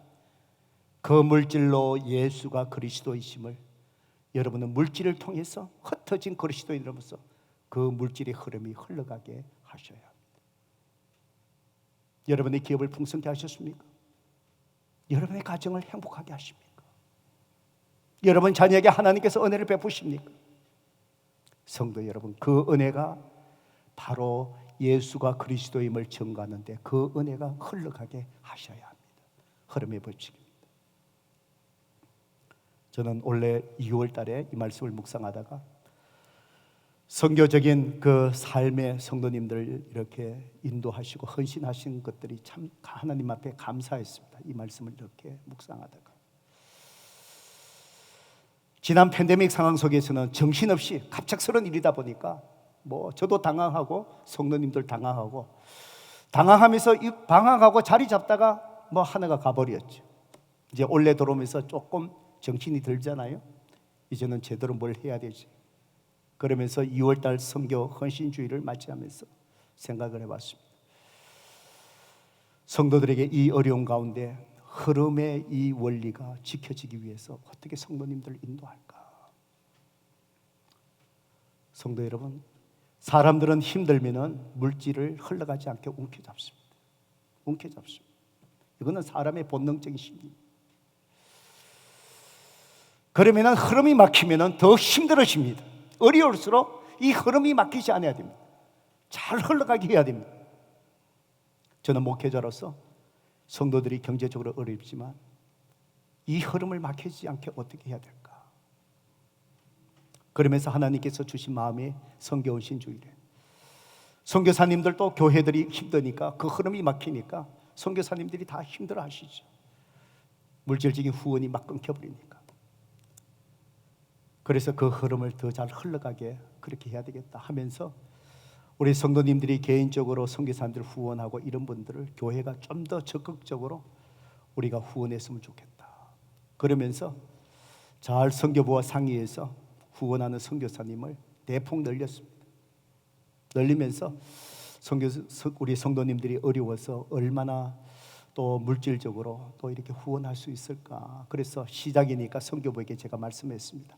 그 물질로 예수가 그리스도이심을 여러분은 물질을 통해서 흩어진 그리스도인으로서 그 물질의 흐름이 흘러가게 하셔야 합니다. 여러분의 기업을 풍성케 하셨습니까? 여러분의 가정을 행복하게 하십니까? 여러분 자녀에게 하나님께서 은혜를 베푸십니까? 성도 여러분, 그 은혜가 바로 예수가 그리스도임을 증거하는데 그 은혜가 흘러가게 하셔야 합니다. 흐름의 법칙입니다. 저는 올해 2월 달에 이 말씀을 묵상하다가 선교적인 그 삶의 성도님들 이렇게 인도하시고 헌신하신 것들이 참 하나님 앞에 감사했습니다. 이 말씀을 이렇게 묵상하다가 지난 팬데믹 상황 속에서는 정신없이 갑작스러운 일이다 보니까 저도 당황하고 성도님들 당황하면서 방황하고 자리 잡다가 하나가 가버렸죠. 이제 올해 들어오면서 조금 정신이 들잖아요. 이제는 제대로 뭘 해야 되지. 그러면서 2월달 선교 헌신주의를 맞이하면서 생각을 해봤습니다. 성도들에게 이 어려운 가운데 흐름의 이 원리가 지켜지기 위해서 어떻게 성도님들을 인도할까? 성도 여러분, 사람들은 힘들면은 물질을 흘러가지 않게 움켜잡습니다. 움켜잡습니다. 이거는 사람의 본능적인 심리입니다. 그러면은 흐름이 막히면은 더 힘들어집니다. 어려울수록 이 흐름이 막히지 않아야 됩니다. 잘 흘러가게 해야 됩니다. 저는 목회자로서 성도들이 경제적으로 어렵지만 이 흐름을 막히지 않게 어떻게 해야 될까? 그러면서 하나님께서 주신 마음에 성겨우신 주일에 선교사님들도 교회들이 힘드니까 그 흐름이 막히니까 선교사님들이 다 힘들어 하시죠. 물질적인 후원이 막 끊겨버리니까. 그래서 그 흐름을 더 잘 흘러가게 그렇게 해야 되겠다 하면서 우리 성도님들이 개인적으로 선교사님들 후원하고 이런 분들을 교회가 좀 더 적극적으로 우리가 후원했으면 좋겠다. 그러면서 잘 선교부와 상의해서 후원하는 선교사님을 대폭 늘렸습니다. 늘리면서 우리 성도님들이 어려워서 얼마나 또 물질적으로 또 이렇게 후원할 수 있을까. 그래서 시작이니까 선교부에게 제가 말씀했습니다.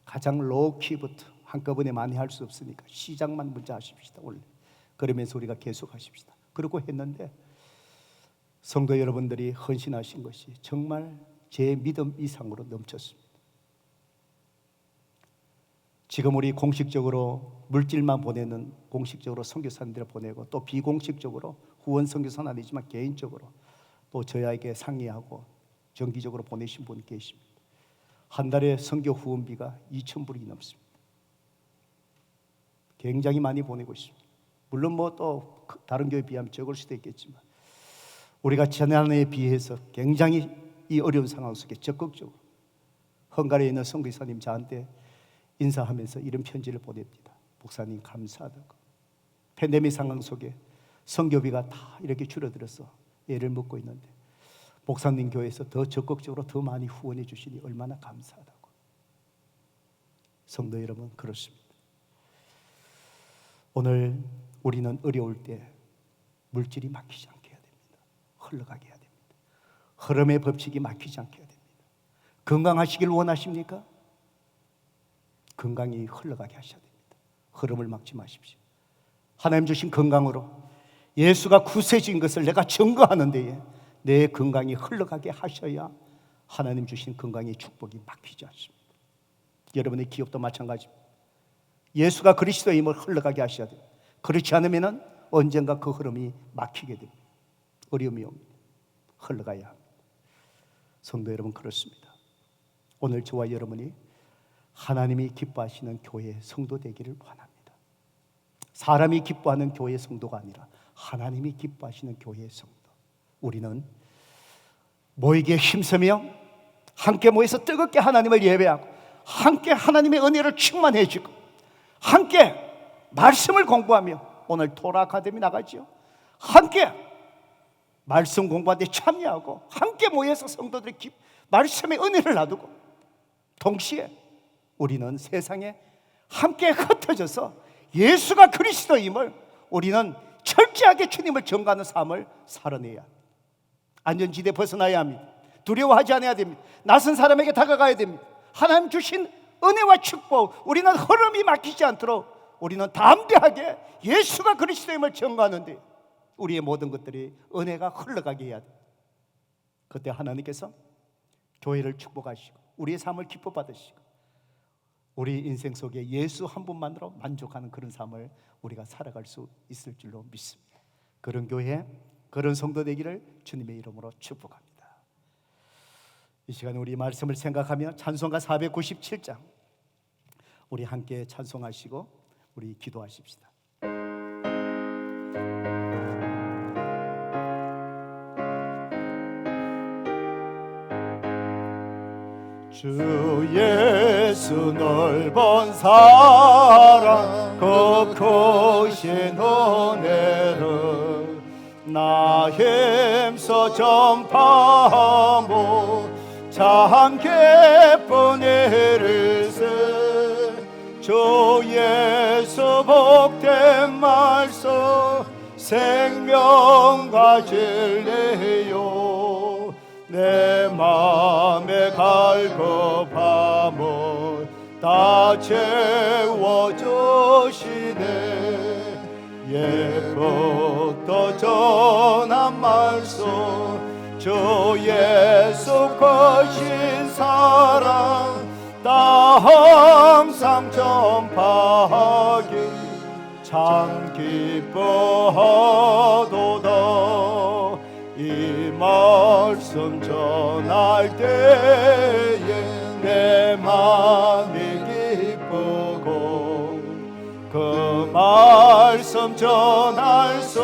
가장 로우키부터 한꺼번에 많이 할 수 없으니까 시작만 먼저 하십시다. 원래 그러면서 우리가 계속 하십시다. 그러고 했는데 성도 여러분들이 헌신하신 것이 정말 제 믿음 이상으로 넘쳤습니다. 지금 우리 공식적으로 물질만 보내는 공식적으로 선교사님들을 보내고 또 비공식적으로 후원 선교사는 아니지만 개인적으로 또 저희에게 상의하고 정기적으로 보내신 분 계십니다. 한 달에 선교 후원비가 2,000불이 넘습니다. 굉장히 많이 보내고 있습니다. 물론 뭐 또 다른 교회에 비하면 적을 수도 있겠지만 우리가 지난해에 비해서 굉장히 이 어려운 상황 속에 적극적으로 헝가리에 있는 선교사님 저한테 인사하면서 이런 편지를 보냅니다. 목사님 감사하다고. 팬데믹 상황 속에 선교비가 다 이렇게 줄어들어서 애를 먹고 있는데 목사님 교회에서 더 적극적으로 더 많이 후원해 주시니 얼마나 감사하다고. 성도 여러분, 그렇습니다. 오늘 우리는 어려울 때 물질이 막히지 않게 해야 됩니다. 흘러가게 해야 됩니다. 흐름의 법칙이 막히지 않게 해야 됩니다. 건강하시길 원하십니까? 건강이 흘러가게 하셔야 됩니다. 흐름을 막지 마십시오. 하나님 주신 건강으로 예수가 구세주인 것을 내가 증거하는 데에 내 건강이 흘러가게 하셔야 하나님 주신 건강의 축복이 막히지 않습니다. 여러분의 기업도 마찬가지입니다. 예수가 그리스도임을 흘러가게 하셔야 돼요. 그렇지 않으면 언젠가 그 흐름이 막히게 됩니다. 어려움이 옵니다. 흘러가야 합니다. 성도 여러분, 그렇습니다. 오늘 저와 여러분이 하나님이 기뻐하시는 교회 성도 되기를 원합니다. 사람이 기뻐하는 교회 성도가 아니라 하나님이 기뻐하시는 교회 성도. 우리는 모이기에 힘쓰며 함께 모여서 뜨겁게 하나님을 예배하고 함께 하나님의 은혜를 충만해지고 함께 말씀을 공부하며 오늘 토라 아카데미 나가죠. 함께 말씀 공부하는데 참여하고 함께 모여서 성도들의 말씀의 은혜를 나누고 동시에 우리는 세상에 함께 흩어져서 예수가 그리스도임을 우리는 철저하게 주님을 전가하는 삶을 살아내야 합니다. 안전지대 벗어나야 합니다. 두려워하지 않아야 됩니다. 낯선 사람에게 다가가야 됩니다. 하나님 주신 은혜와 축복, 우리는 흐름이 막히지 않도록 우리는 담대하게 예수가 그리스도임을 전가하는데 우리의 모든 것들이 은혜가 흘러가게 해야 돼요. 그때 하나님께서 교회를 축복하시고 우리의 삶을 기뻐 받으시고 우리 인생 속에 예수 한 분만으로 만족하는 그런 삶을 우리가 살아갈 수 있을 줄로 믿습니다. 그런 교회, 그런 성도 되기를 주님의 이름으로 축복합니다. 이 시간에 우리 말씀을 생각하며 찬송가 497장 우리 함께 찬송하시고 우리 기도하십시다. 주 예수 넓은 사랑 그 크신 은혜를 나 힘써 전파하고 참 기쁜 일일세 주 예수 복된 말씀 생명 가질래요. 내 맘에 갈급함을 다 채워주시네. 예부터 전한 말씀 주 예수 크신 사랑 다 항상 전파하기 참 기뻐하도다. 이 말씀 전할 때에 내 맘이 기쁘고 그 말씀 전할수록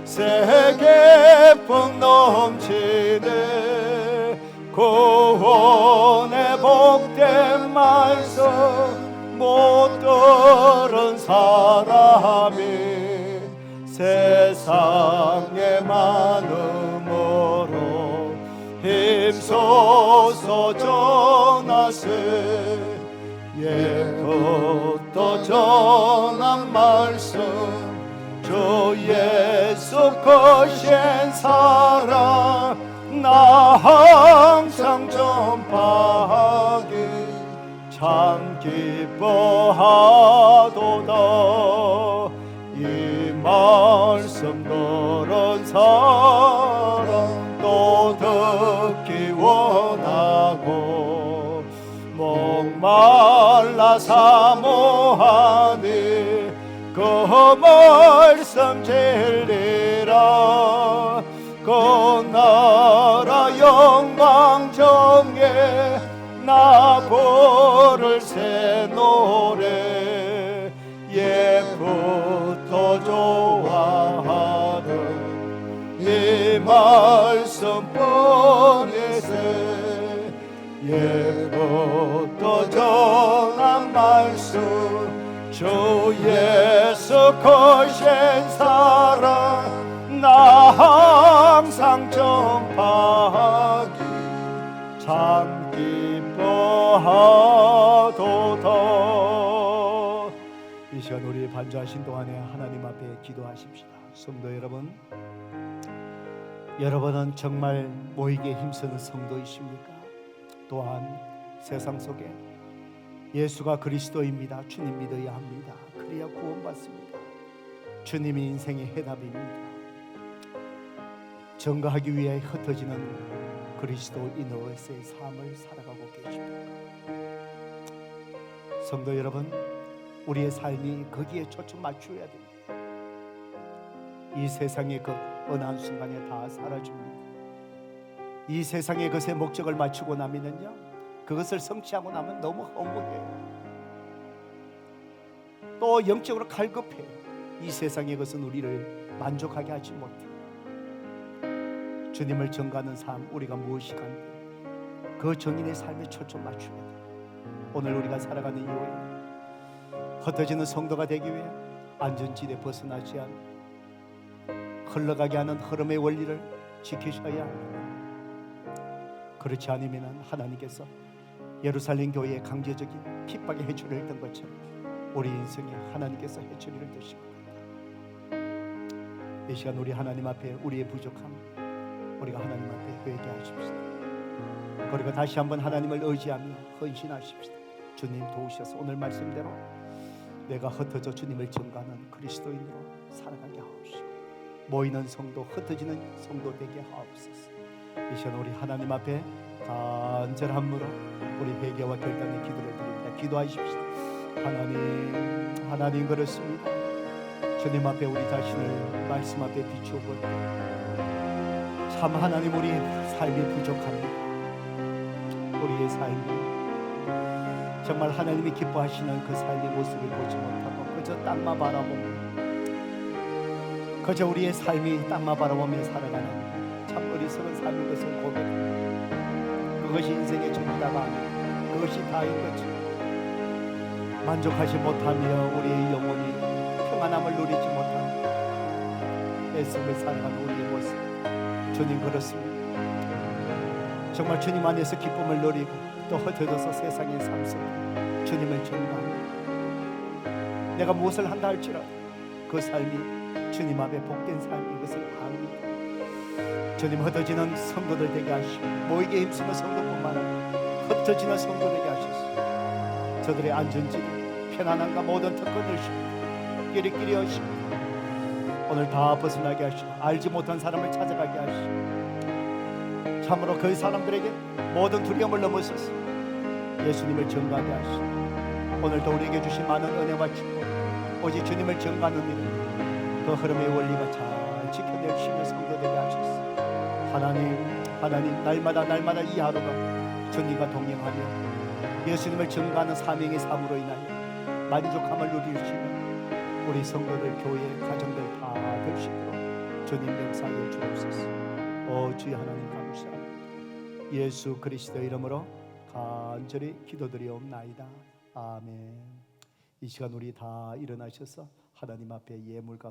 세계뿐 넘치네. 구원의 복된 말씀 못 들은 사람이 세상의 많음으로 힘써서 전하세. 예부터 전한 말씀 주 예수 크신 사랑 나 항상 전파하기 참 기뻐하도다. 이 말씀 들은 사람 또 듣기 원하고 목말라 사모하니 그 말씀 진리라. 그 나라 영광 정에 나 부를 새 노래. 예부터 좋아하는 이 말씀뿐이세. 예부터 전한 말씀 주 예수 크신 사랑 나 항상 전파하기 참 기뻐하도다. 이 시간 우리 반주하신 동안에 하나님 앞에 기도하십시다. 성도 여러분, 여러분은 정말 모이기에 힘쓰는 성도이십니까? 또한 세상 속에 예수가 그리스도입니다. 주님 믿어야 합니다. 그래야 구원받습니다. 주님이 인생의 해답입니다. 증거하기 위해 흩어지는 그리스도인으로서의 삶을 살아가고 계십니까? 성도 여러분, 우리의 삶이 거기에 초점 맞추어야 됩니다. 이 세상의 것 어느 한순간에 다 사라집니다. 이 세상의 것의 목적을 맞추고 나면은요, 그것을 성취하고 나면 너무 허무해요. 또 영적으로 갈급해요. 이 세상의 것은 우리를 만족하게 하지 못해요. 주님을 전가하는 삶, 우리가 무엇이 간데 그 정인의 삶에 초점 맞춰야 돼요. 오늘 우리가 살아가는 이후에 흩어지는 성도가 되기 위해 안전지대 벗어나지 않고 흘러가게 하는 흐름의 원리를 지키셔야 합니다. 그렇지 않으면 하나님께서 예루살렘 교회의 강제적인 핍박의 해초리를 든 것처럼 우리 인생에 하나님께서 해초리를 드실 겁니다. 이 시간 우리 하나님 앞에 우리의 부족함, 우리가 하나님 앞에 회개하십시다. 그리고 다시 한번 하나님을 의지하며 헌신하십시다. 주님 도우셔서 오늘 말씀대로 내가 흩어져 주님을 전가하는 그리스도인으로 살아가게 하옵시고, 모이는 성도, 흩어지는 성도 되게 하옵소서. 이 시간 우리 하나님 앞에 간절함으로 우리 회개와 결단의 기도를 드립니다. 기도하십시다. 하나님 그렇습니다. 주님 앞에 우리 자신을 말씀 앞에 비추어 볼 때 참 하나님, 우리 삶이 부족합니다. 우리의 삶이 정말 하나님이 기뻐하시는 그 삶의 모습을 보지 못하고 그저 땅만 바라보며, 그저 우리의 삶이 땅만 바라보며 살아가는 참 어리석은 삶인 것을 고백합니다. 그것이 인생의 전부다가 아니고 그것이 다인 거죠. 만족하지 못하며 우리의 영혼이 평안함을 누리지 못하며 애쓰며 살아가는 우리의 모습, 주님 그렇습니다. 정말 주님 안에서 기쁨을 누리고 또 흩어져서 세상의 삶 속에 주님을 전가하며 내가 무엇을 한다 할지라도 그 삶이 주님 앞에 복된 삶인 것을 압니다. 주님, 흩어지는 성도들 되게 하시고 모이게 힘쓰는 성도뿐만 아니라 흩어지는 성도 되게 하셨습니다. 저들의 안전지대, 편안함과 모든 특권을 주시고 끼리끼리 하시고 오늘 다 벗어나게 하시고 알지 못한 사람을 찾아가게 하시고 참으로 그 사람들에게 모든 두려움을 넘어서서 예수님을 증거하게 하시고 오늘도 우리에게 주신 많은 은혜와 축복, 오직 주님을 증거하는 일은 그 흐름의 원리가 잘 지켜낼 수 있는 성도 되게 하셨습니다. 하나님, 날마다 이 하루가 주님과 동행하며 예수님을 증거하는 사명의 삶으로 인하여 만족함을 누릴 수 있는 우리 성도들, 교회, 가정들 다 될 수 있도록 주님 역사하여 주옵소서. 오 주여 하나님 감사합니다. 예수 그리스도의 이름으로 간절히 기도드리옵나이다. 아멘. 이 시간 우리 다 일어나셔서 하나님 앞에 예물과